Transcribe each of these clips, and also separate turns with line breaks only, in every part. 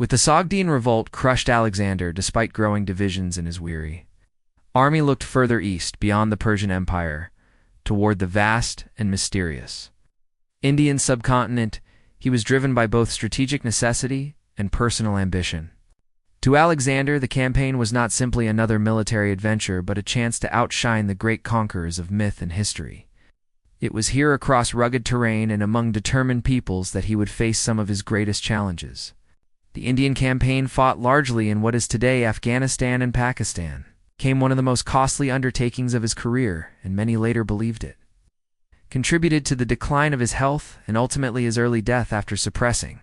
With the Sogdian Revolt crushed Alexander despite growing divisions in his weary army looked further east beyond the Persian Empire, toward the vast and mysterious Indian subcontinent. He was driven by both strategic necessity and personal ambition. To Alexander, the campaign was not simply another military adventure, but a chance to outshine the great conquerors of myth and history. It was here, across rugged terrain and among determined peoples, that he would face some of his greatest challenges. The Indian campaign, fought largely in what is today Afghanistan and Pakistan, became one of the most costly undertakings of his career, and many later believed it contributed to the decline of his health and ultimately his early death. After suppressing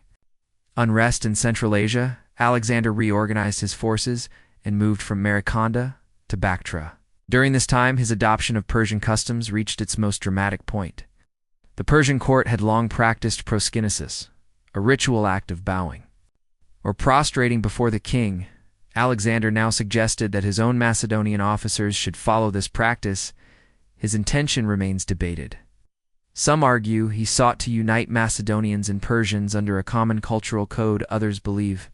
unrest in Central Asia, Alexander reorganized his forces and moved from Marikanda to Bactria. During this time, his adoption of Persian customs reached its most dramatic point. The Persian court had long practiced proskinesis, a ritual act of bowing or prostrating before the king. Alexander now suggested that his own Macedonian officers should follow this practice. His intention remains debated. Some argue he sought to unite Macedonians and Persians under a common cultural code. Others believe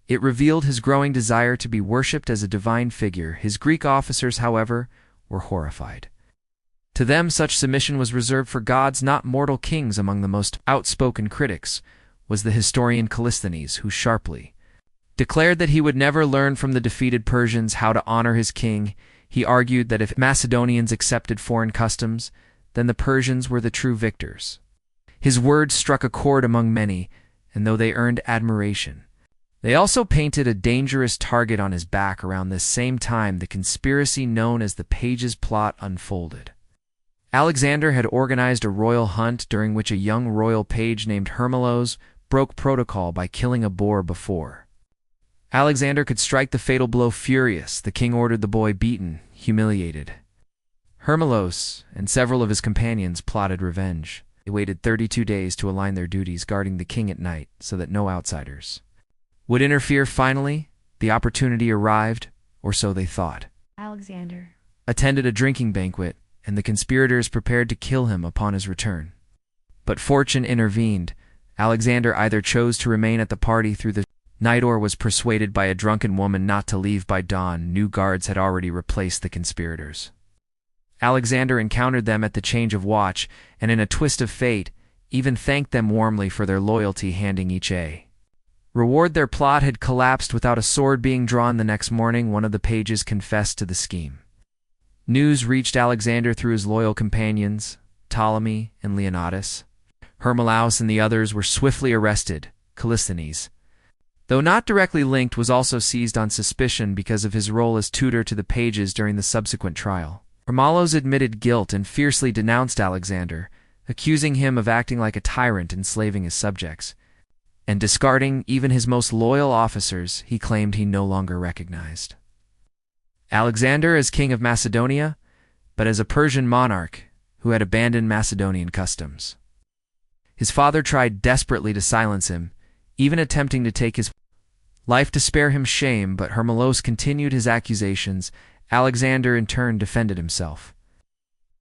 it revealed his growing desire to be worshipped as a divine figure. His Greek officers, however, were horrified. To them, such submission was reserved for gods, not mortal kings. Among the most outspoken critics was the historian Callisthenes, who sharply declared that he would never learn from the defeated Persians how to honor his king. He argued that if Macedonians accepted foreign customs, then the Persians were the true victors. His words struck a chord among many, and though they earned admiration, they also painted a dangerous target on his back. Around this same time, the conspiracy known as the Pages Plot unfolded. Alexander had organized a royal hunt during which a young royal page named Herakles broke protocol by killing a boar before Alexander could strike the fatal blow. Furious, the king ordered the boy beaten, humiliated. Herakles and several of his companions plotted revenge. They waited 32 days to align their duties, guarding the king at night so that no outsiders would interfere. Finally, the opportunity arrived, or so they thought.
Alexander
attended a drinking banquet, and the conspirators prepared to kill him upon his return. But fortune intervened. Alexander either chose to remain at the party through the night or was persuaded by a drunken woman not to leave by dawn. New guards had already replaced the conspirators. Alexander encountered them at the change of watch, and in a twist of fate, even thanked them warmly for their loyalty, handing each a reward. Their plot had collapsed without a sword being drawn. The next morning, one of the pages confessed to the scheme. News reached Alexander through his loyal companions, Ptolemy and Leonidas. Herakles and the others were swiftly arrested. Callisthenes, though not directly linked, was also seized on suspicion because of his role as tutor to the pages during the subsequent trial. Herakles admitted guilt and fiercely denounced Alexander, accusing him of acting like a tyrant, enslaving his subjects, and discarding even his most loyal officers he claimed he no longer recognized. Alexander as king of Macedonia, but as a Persian monarch who had abandoned Macedonian customs. His father tried desperately to silence him, even attempting to take his life to spare him shame, but Herakles continued his accusations. Alexander in turn defended himself.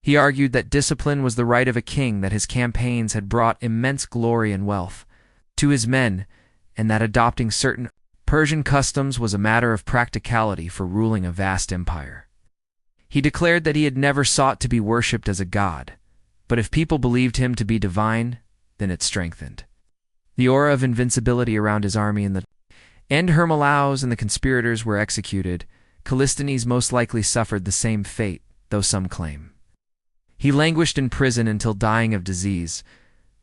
He argued that discipline was the right of a king, that his campaigns had brought immense glory and wealth to his men, and that adopting certain Persian customs was a matter of practicality for ruling a vast empire. He declared that he had never sought to be worshipped as a god, but if people believed him to be divine, then it strengthened the aura of invincibility around his army. In the end, Herakles and the conspirators were executed. Callisthenes most likely suffered the same fate, though some claim he languished in prison until dying of disease.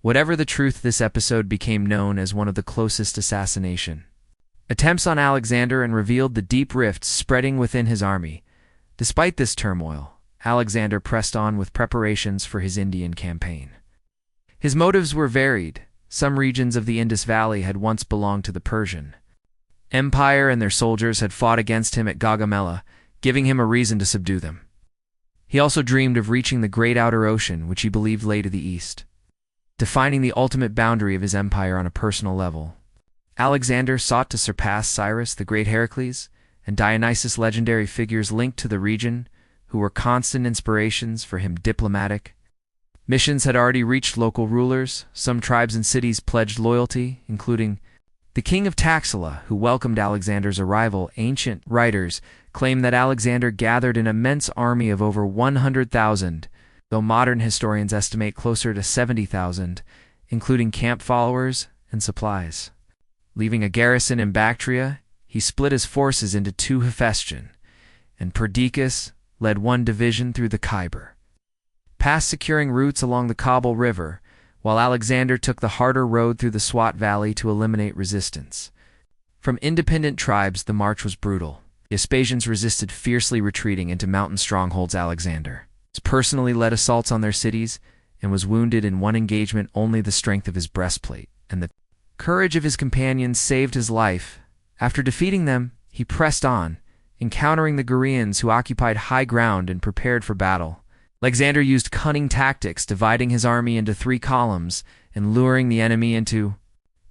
Whatever the truth, this episode became known as one of the closest assassination attempts on Alexander and revealed the deep rifts spreading within his army. Despite this turmoil, Alexander pressed on with preparations for his Indian campaign. His motives were varied. Some regions of the Indus Valley had once belonged to the Persian Empire, and their soldiers had fought against him at Gaugamela, giving him a reason to subdue them. He also dreamed of reaching the great outer ocean, which he believed lay to the east, defining the ultimate boundary of his empire on a personal level. Alexander sought to surpass Cyrus, the great Herakles, and Dionysus, legendary figures linked to the region, who were constant inspirations for him. Diplomatic missions had already reached local rulers. Some tribes and cities pledged loyalty, including The king of Taxila, who welcomed Alexander's arrival, ancient writers claim that Alexander gathered an immense army of over 100,000, though modern historians estimate closer to 70,000, including camp followers and supplies. Leaving a garrison in Bactria, he split his forces into two Hephaestion, and Perdiccas led one division through the Khyber, past securing routes along the Kabul River, while Alexander took the harder road through the Swat Valley to eliminate resistance. From independent tribes, the march was brutal. The Vespasians resisted, fiercely retreating into mountain strongholds. Alexander personally led assaults on their cities and was wounded in one engagement. Only the strength of his breastplate and the courage of his companions saved his life. After defeating them, he pressed on, encountering the Gurians, who occupied high ground and prepared for battle. Alexander used cunning tactics, dividing his army into 3 columns and luring the enemy into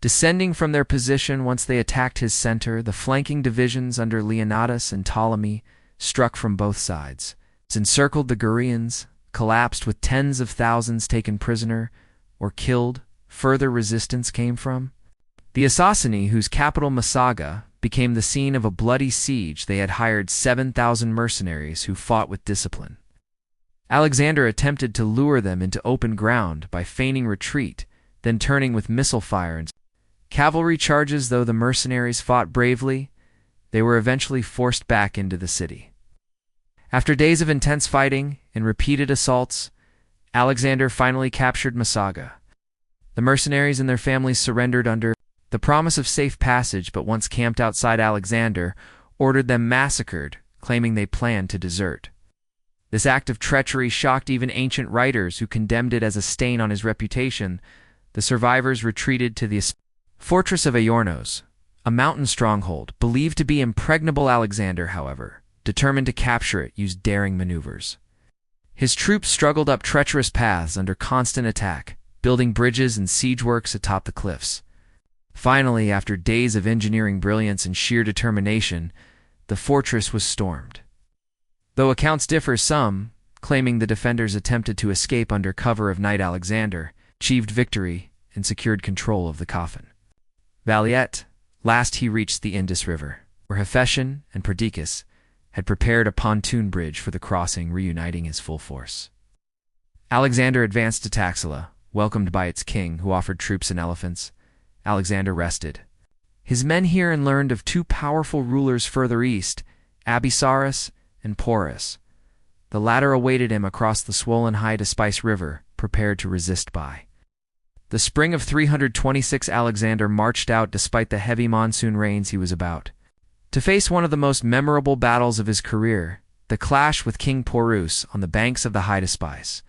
descending from their position. Once they attacked his center, the flanking divisions under Leonidas and Ptolemy struck from both sides, encircled the Gurians, collapsed with tens of thousands taken prisoner or killed. Further resistance came from the Assassini, whose capital Massaga became the scene of a bloody siege. They had hired 7,000 mercenaries who fought with discipline. Alexander attempted to lure them into open ground by feigning retreat, then turning with missile fire and cavalry charges. Though the mercenaries fought bravely, they were eventually forced back into the city. After days of intense fighting and repeated assaults, Alexander finally captured Massaga. The mercenaries and their families surrendered under the promise of safe passage, but once camped outside, Alexander ordered them massacred, claiming they planned to desert. This act of treachery shocked even ancient writers, who condemned it as a stain on his reputation. The survivors retreated to the fortress of Aornos, a mountain stronghold believed to be impregnable. Alexander, however, determined to capture it, used daring maneuvers. His troops struggled up treacherous paths under constant attack, building bridges and siege works atop the cliffs. Finally, after days of engineering brilliance and sheer determination, the fortress was stormed. Though accounts differ, some claiming the defenders attempted to escape under cover of night, Alexander achieved victory and secured control of the Cophen Valley. At last he reached the Indus River, where Hephaestion and Perdiccas had prepared a pontoon bridge for the crossing, reuniting his full force. Alexander advanced to Taxila, welcomed by its king, who offered troops and elephants. Alexander rested his men here and learned of 2 powerful rulers further east, Cyrus and Porus. The latter awaited him across the swollen Hydaspes River, prepared to resist. By the spring of 326, Alexander marched out despite the heavy monsoon rains. He was about to face one of the most memorable battles of his career, the clash with King Porus on the banks of the Hydaspes.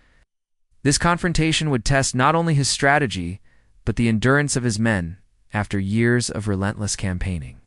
This confrontation would test not only his strategy, but the endurance of his men after years of relentless campaigning.